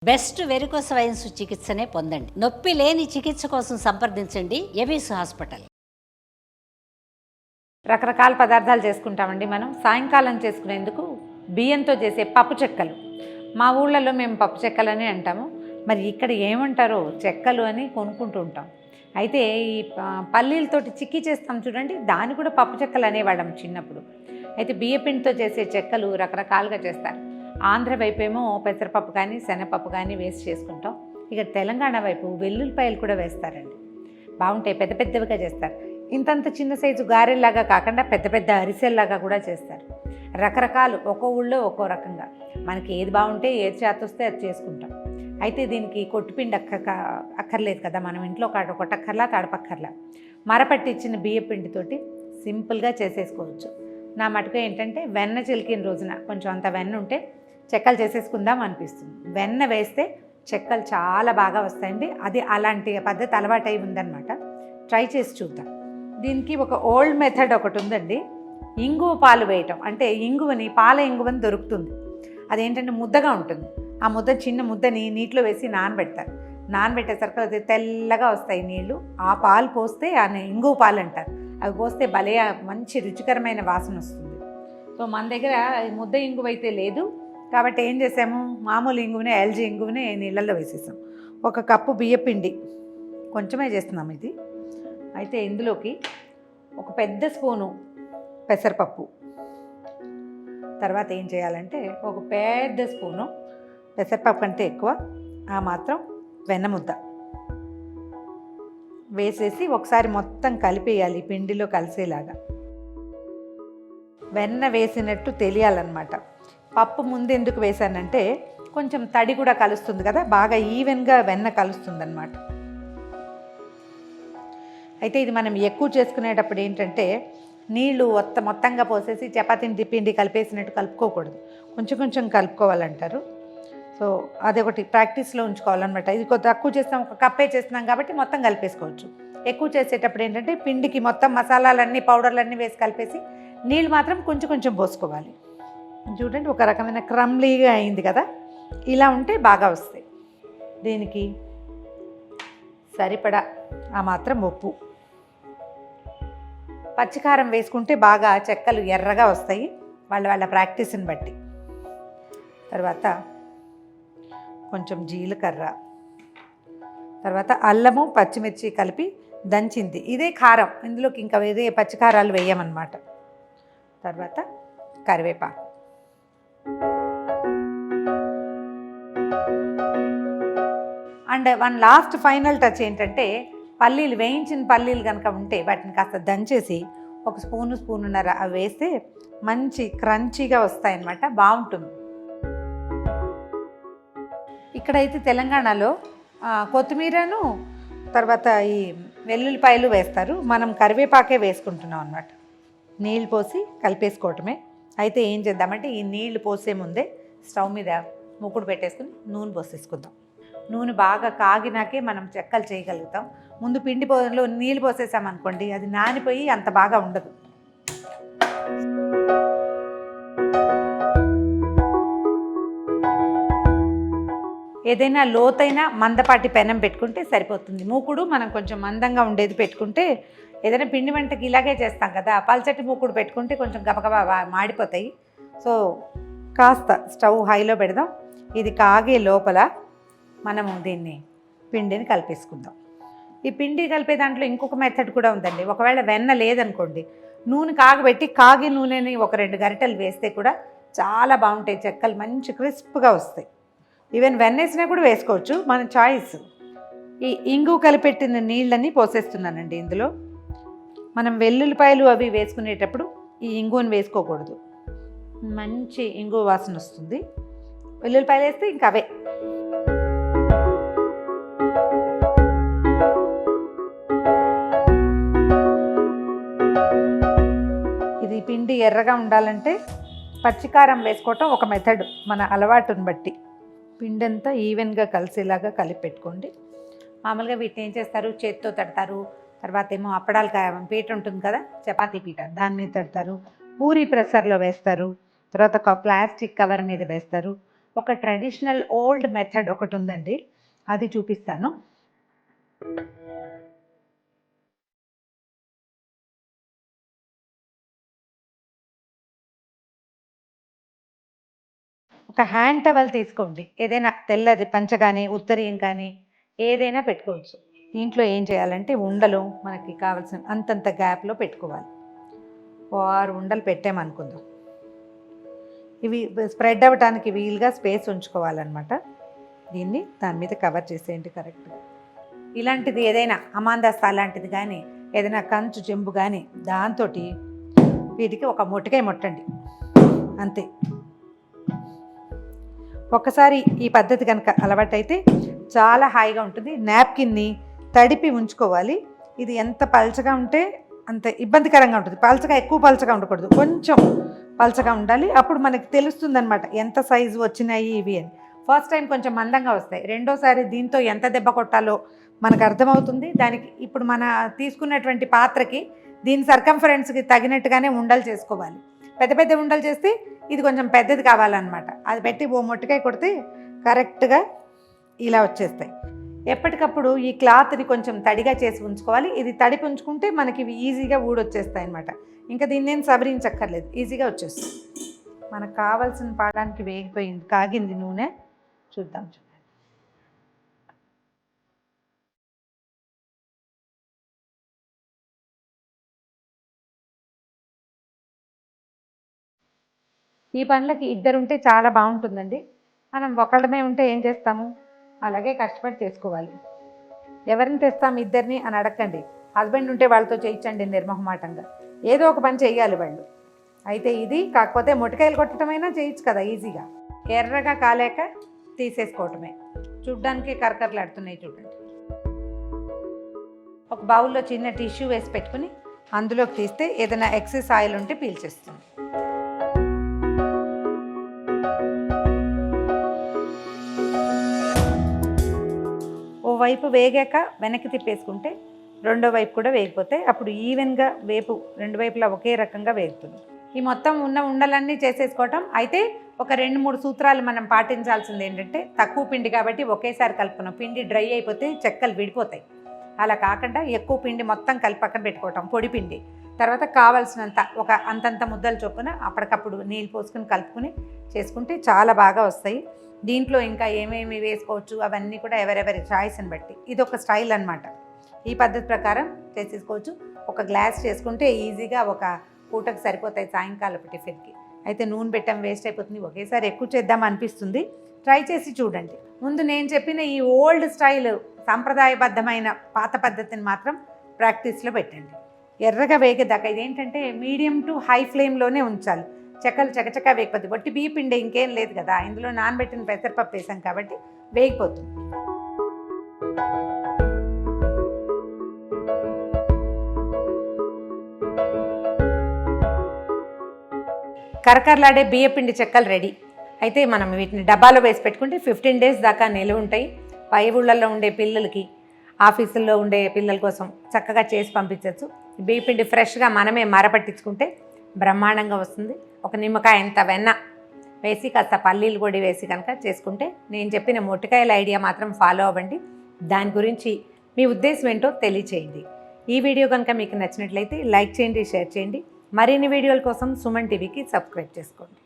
Best varicose veins చికిత్సనే పొందండి. నొప్పి లేని చికిత్స కోసం సంప్రదించండి ఎవిస్ హాస్పిటల్. రకరకాల పదార్థాలు చేసుకుంటామండి. మనం సాయంకాలం చేసుకునేందుకు బియ్యంతో చేసే పప్పు చెక్కలు. మా ఊళ్ళలో మేము పప్పు చెక్కలు అని అంటాము. మరి ఇక్కడ ఏమంటారో చెక్కలు అని కొనుక్కుంటూ ఉంటాం. అయితే ఈ పల్లీలతోటి చిక్కీ చేస్తాం చూడండి, దాన్ని కూడా పప్పు చెక్కలు అనేవాళ్ళం చిన్నప్పుడు. అయితే బియ్యపిండితో చేసే చెక్కలు రకరకాలుగా చేస్తారు. ఆంధ్ర వైపు ఏమో పెసరపప్పు కానీ శనగపప్పు కానీ వేసి చేసుకుంటాం. ఇక తెలంగాణ వైపు వెల్లుల్లిపాయలు కూడా వేస్తారండి, బాగుంటాయి, పెద్ద పెద్దవిగా చేస్తారు. ఇంతంత చిన్న సైజు గారెల్లాగా కాకుండా పెద్ద పెద్ద అరిసెల్లాగా కూడా చేస్తారు. రకరకాలు, ఒక్కో ఊళ్ళో ఒక్కో రకంగా. మనకి ఏది బాగుంటే ఏది చేతొస్తే అది చేసుకుంటాం. అయితే దీనికి కొట్టుపిండి అక్కర్లేదు కదా, మనం ఇంట్లో కొట్టక్కర్లా తడపక్కర్లా. మరపట్టించిన బియ్య పిండితోటి సింపుల్గా చేసేసుకోవచ్చు. నా మటుకు ఏంటంటే వెన్న చిలికిన రోజున కొంచెం అంత వెన్న ఉంటే చెక్కలు చేసేసుకుందాం అనిపిస్తుంది. వెన్న వేస్తే చెక్కలు చాలా బాగా వస్తాయండి. అది అలాంటి పద్ధతి అలవాటై ఉందన్నమాట. ట్రై చేసి చూద్దాం. దీనికి ఒక ఓల్డ్ మెథడ్ ఒకటి ఉందండి, ఇంగువ పాలు వేయటం. అంటే ఇంగువని, పాల ఇంగువని దొరుకుతుంది. అదేంటంటే ముద్దగా ఉంటుంది. ఆ ముద్ద, చిన్న ముద్దని నీటిలో వేసి నానబెడతారు. నానబెట్టేసరికి అది తెల్లగా వస్తాయి నీళ్ళు. ఆ పాలు పోస్తే ఆ ఇంగువ పాలు అంటారు. అవి పోస్తే భలే మంచి రుచికరమైన వాసన వస్తుంది. సో మన దగ్గర ముద్ద ఇంగువ అయితే లేదు కాబట్టి ఏం చేసాము, మామూలు ఇంగువనే, ఎల్జీ ఇంగువనే నీళ్ళల్లో వేసేసాం. 1 కప్పు బియ్యపిండి, కొంచెమే చేస్తున్నాం ఇది. అయితే ఇందులోకి 1 పెద్ద స్పూను పెసరపప్పు, తర్వాత ఏం చేయాలంటే 1 పెద్ద స్పూను పెసరపప్పు కంటే ఎక్కువ ఆ మాత్రం వెన్న ముద్ద వేసేసి ఒకసారి మొత్తం కలిపేయాలి, పిండిలో కలిసేలాగా. వెన్న వేసినట్టు తెలియాలన్నమాట. పప్పు ముందు ఎందుకు వేసానంటే కొంచెం తడి కూడా కలుస్తుంది కదా, బాగా ఈవెన్గా వెన్న కలుస్తుంది అన్నమాట. అయితే ఇది మనం ఎక్కువ చేసుకునేటప్పుడు ఏంటంటే నీళ్లు మొత్తంగా పోసేసి చపాతీని పిండి కలిపేసినట్టు కలుపుకోకూడదు, కొంచెం కొంచెం కలుపుకోవాలంటారు. సో అదొకటి ప్రాక్టీస్లో ఉంచుకోవాలన్నమాట. ఇది కొద్ది తక్కువ చేస్తాం, 1 కప్పే చేస్తున్నాం కాబట్టి మొత్తం కలిపేసుకోవచ్చు. ఎక్కువ చేసేటప్పుడు ఏంటంటే పిండికి మొత్తం మసాలాలన్నీ, పౌడర్లన్నీ వేసి కలిపేసి నీళ్ళు మాత్రం కొంచెం కొంచెం పోసుకోవాలి. చూడండి, ఒక రకమైన క్రమ్లీగా అయింది కదా, ఇలా ఉంటే బాగా వస్తాయి. దీనికి సరిపడా ఆ మాత్రం ఉప్పు, పచ్చికారం వేసుకుంటే బాగా చెక్కలు ఎర్రగా వస్తాయి వాళ్ళ ప్రాక్టీస్ని బట్టి. తర్వాత కొంచెం జీలకర్ర, తర్వాత అల్లము పచ్చిమిర్చి కలిపి దంచింది, ఇదే కారం. ఇందులోకి ఇంకా వేరే పచ్చికారాలు వేయమన్నమాట. తర్వాత కరివేపాకు, అండ్ లాస్ట్ ఫైనల్ టచ్ ఏంటంటే పల్లీలు, వేయించిన పల్లీలు కనుక ఉంటే వాటిని కాస్త దంచేసి 1 స్పూన్నర అవి వేస్తే మంచి క్రంచీగా వస్తాయన్నమాట, బాగుంటుంది. ఇక్కడైతే తెలంగాణలో కొత్తిమీరను తర్వాత ఈ వెల్లుల్లిపాయలు వేస్తారు. మనం కరివేపాకే వేసుకుంటున్నాం అన్నమాట. నీళ్ళు పోసి కలిపేసుకోవటమే. అయితే ఏం చేద్దామంటే ఈ నీళ్లు పోసే ముందే స్టవ్ మీద మూకుడు పెట్టేసుకుని నూనె పోసేసుకుందాం. నూనె బాగా కాగినాకే మనం చెక్కలు చేయగలుగుతాం. ముందు పిండి పోలో నీళ్ళు పోసేసామనుకోండి, అది నానిపోయి అంత బాగా ఉండదు. ఏదైనా లోతైన మందపాటి పెనం పెట్టుకుంటే సరిపోతుంది. మూకుడు మనం కొంచెం మందంగా ఉండేది పెట్టుకుంటే, ఏదైనా పిండి వంటకి ఇలాగే చేస్తాం కదా, పల్చటి మూకుడు పెట్టుకుంటే కొంచెం గబగబా మాడిపోతాయి. సో కాస్త స్టవ్ హైలో పెడదాం. ఇది కాగే లోపల మనము దీన్ని పిండిని కలిపేసుకుందాం. ఈ పిండి కలిపే దాంట్లో ఇంకొక మెథడ్ కూడా ఉందండి. ఒకవేళ వెన్న లేదనుకోండి, నూనె కాగబెట్టి కాగే నూనెని 1-2 గరిటెలు వేస్తే కూడా చాలా బాగుంటాయి చెక్కలు, మంచి క్రిస్ప్గా వస్తాయి. ఈవెన్ వెన్నేసినా కూడా వేసుకోవచ్చు, మన చాయిస్. ఈ ఇంగు కలిపెట్టిన నీళ్ళని పోసేస్తున్నానండి ఇందులో. మనం వెల్లుల్లిపాయలు అవి వేసుకునేటప్పుడు ఈ ఇంగుని వేసుకోకూడదు, మంచి ఇంగు వాసన వస్తుంది. వెల్లుల్లిపాయలు వేస్తే ఇంకా అవే. ఇది పిండి ఎర్రగా ఉండాలంటే పచ్చికారం వేసుకోవటం ఒక మెథడ్, మన అలవాటుని బట్టి. పిండి అంతా ఈవెన్గా కలిసేలాగా కలిపి పెట్టుకోండి. మామూలుగా వీటిని ఏం చేస్తారు, చేత్తో తడతారు. తర్వాత ఏమో అప్పడాలు పీట ఉంటుంది కదా, చపాతీ పీట, దాని మీద తడతారు. పూరీ ప్రెషర్లో వేస్తారు. తర్వాత ఒక ప్లాస్టిక్ కవర్ మీద వేస్తారు. ఒక ట్రెడిషనల్ ఓల్డ్ మెథడ్ ఒకటి ఉందండి, అది చూపిస్తాను. ఒక హ్యాండ్ టవల్ తీసుకోండి, ఏదైనా తెల్లది పంచ కానీ ఉత్తరీయం కానీ ఏదైనా పెట్టుకోవచ్చు. దీంట్లో ఏం చేయాలంటే ఉండలు మనకి కావాల్సిన అంతంత గ్యాప్లో పెట్టుకోవాలి. 6 ఉండలు పెట్టామనుకుందాం. ఇవి స్ప్రెడ్ అవ్వడానికి వీలుగా స్పేస్ ఉంచుకోవాలన్నమాట. దీన్ని దాని మీద కవర్ చేసేయండి కరెక్ట్గా. ఇలాంటిది ఏదైనా అమాందాస్తా లాంటిది కానీ ఏదైనా కంచు చెంబు కానీ దాంతో వీటికి ఒక మొట్టకాయ ముట్టండి, అంతే. ఒక్కసారి ఈ పద్ధతి కనుక అలవాటైతే చాలా హాయిగా ఉంటుంది. నాప్కిన్ని తడిపి ఉంచుకోవాలి. ఇది ఎంత పల్చగా ఉంటే అంత ఇబ్బందికరంగా ఉంటుంది. ఎక్కువ పల్చగా ఉండకూడదు, కొంచెం పల్చగా ఉండాలి. అప్పుడు మనకి తెలుస్తుందన్నమాట ఎంత సైజు వచ్చినాయి ఇవి అని. ఫస్ట్ టైం కొంచెం మందంగా వస్తాయి, రెండోసారి దీంతో ఎంత దెబ్బ కొట్టాలో మనకు అర్థమవుతుంది. దానికి ఇప్పుడు మన తీసుకున్నటువంటి పాత్రకి దీని సర్కంఫరెన్స్కి తగినట్టుగానే ఉండలు చేసుకోవాలి. పెద్ద పెద్ద ఉండలు చేస్తే ఇది కొంచెం పెద్దది కావాలన్నమాట. అది పెట్టి ఓ మొట్టకాయ కొడితే కరెక్ట్గా ఇలా వచ్చేస్తాయి. ఎప్పటికప్పుడు ఈ క్లాత్ని కొంచెం తడిగా చేసి ఉంచుకోవాలి. ఇది తడిపి ఉంచుకుంటే మనకి ఇవి ఈజీగా ఊడొచ్చేస్తాయి అన్నమాట. ఇంకా దీన్ని ఏం సవరించక్కర్లేదు, ఈజీగా వచ్చేస్తుంది. మనకు కావాల్సిన పాడానికి వేగిపోయింది, కాగింది నూనె. చూద్దాం. ఈ పనులకి ఇద్దరుంటే చాలా బాగుంటుందండి. మనం ఒకళ్ళమే ఉంటే ఏం చేస్తాము, అలాగే కష్టపడి చేసుకోవాలి. ఎవరిని తెస్తాం ఇద్దరిని అని అడగండి. హస్బెండ్ ఉంటే వాళ్ళతో చేయించండి నిర్మోహమాటంగా. ఏదో ఒక పని చేయాలి వాళ్ళు. అయితే ఇది కాకపోతే మొట్టకాయలు కొట్టడమైనా చేయొచ్చు కదా ఈజీగా. ఎర్రగా కాలేక తీసేసుకోవటమే. చూడ్డానికి కరకరలాడుతున్నాయి చూడండి. ఒక బౌల్లో చిన్న టిష్యూ వేసి పెట్టుకుని అందులోకి తీస్తే ఏదైనా ఎక్సెస్ ఆయిల్ ఉంటే పీల్చేస్తుంది. వైపు వేగాక వెనక్కి తిప్పేసుకుంటే రెండో వైపు కూడా వేగిపోతాయి. అప్పుడు ఈవెన్గా వేపు రెండు వైపులా ఒకే రకంగా వేగుతుంది. ఈ మొత్తం ఉన్న ఉండలన్నీ చేసేసుకోవటం. అయితే ఒక 2-3 సూత్రాలు మనం పాటించాల్సింది ఏంటంటే, తక్కువ పిండి కాబట్టి ఒకేసారి కలుపుకున్నాం. పిండి డ్రై అయిపోతే చెక్కలు విడిపోతాయి. అలా కాకుండా ఎక్కువ పిండి మొత్తం కలిపి పక్కన పెట్టుకోవటం, పొడి పిండి. తర్వాత కావాల్సినంత ఒక అంతంత ముద్దలు చొప్పున అప్పటికప్పుడు నీళ్ళు పోసుకుని కలుపుకుని చేసుకుంటే చాలా బాగా వస్తాయి. దీంట్లో ఇంకా ఏమేమి వేసుకోవచ్చు అవన్నీ కూడా ఎవరెవరి చాయిస్ని బట్టి. ఇది ఒక స్టైల్ అన్నమాట. ఈ పద్ధతి ప్రకారం చేసేసుకోవచ్చు. ఒక గ్లాస్ చేసుకుంటే ఈజీగా ఒక పూటకు సరిపోతాయి సాయంకాలపు టిఫిన్కి. అయితే నూనె పెట్టాం వేస్ట్ అయిపోతుంది, ఒకేసారి ఎక్కువ చేద్దాం అనిపిస్తుంది. ట్రై చేసి చూడండి. ముందు నేను చెప్పిన ఈ ఓల్డ్ స్టైల్ సాంప్రదాయబద్ధమైన పాత పద్ధతిని మాత్రం ప్రాక్టీస్లో పెట్టండి. ఎర్రగా వేగేదాకా ఇదేంటంటే మీడియం టు హై ఫ్లేమ్లోనే ఉంచాలి. చెక్కలు చకచక వేగిపోద్ది. వట్టి బియ్య పిండి ఇంకేం లేదు కదా, ఇందులో నానబెట్టిన పెసరపప్పు వేసాం కాబట్టి వేగిపోతుంది. కరకరలాడే బియ్యపిండి చెక్కలు రెడీ. అయితే మనం వీటిని డబ్బాలో వేసి పెట్టుకుంటే 15 days దాకా నిలువ ఉంటాయి. పై ఊళ్ళల్లో ఉండే పిల్లలకి, ఆఫీసుల్లో ఉండే పిల్లల కోసం చక్కగా చేసి పంపించవచ్చు. బియ్యపిండి ఫ్రెష్గా మనమే మరపట్టించుకుంటే బ్రహ్మాండంగా వస్తుంది. ఒక నిమ్మకాయ ఎంత వెన్న వేసి కాస్త పల్లీలు పొడి వేసి కనుక చేసుకుంటే, నేను చెప్పిన మొట్టకాయల ఐడియా మాత్రం ఫాలో అవ్వండి. దాని గురించి మీ ఉద్దేశం ఏంటో తెలియచేయండి. ఈ వీడియో కనుక మీకు నచ్చినట్లయితే లైక్ చేయండి, షేర్ చేయండి. మరిన్ని వీడియోల కోసం సుమన్ టీవీకి సబ్స్క్రైబ్ చేసుకోండి.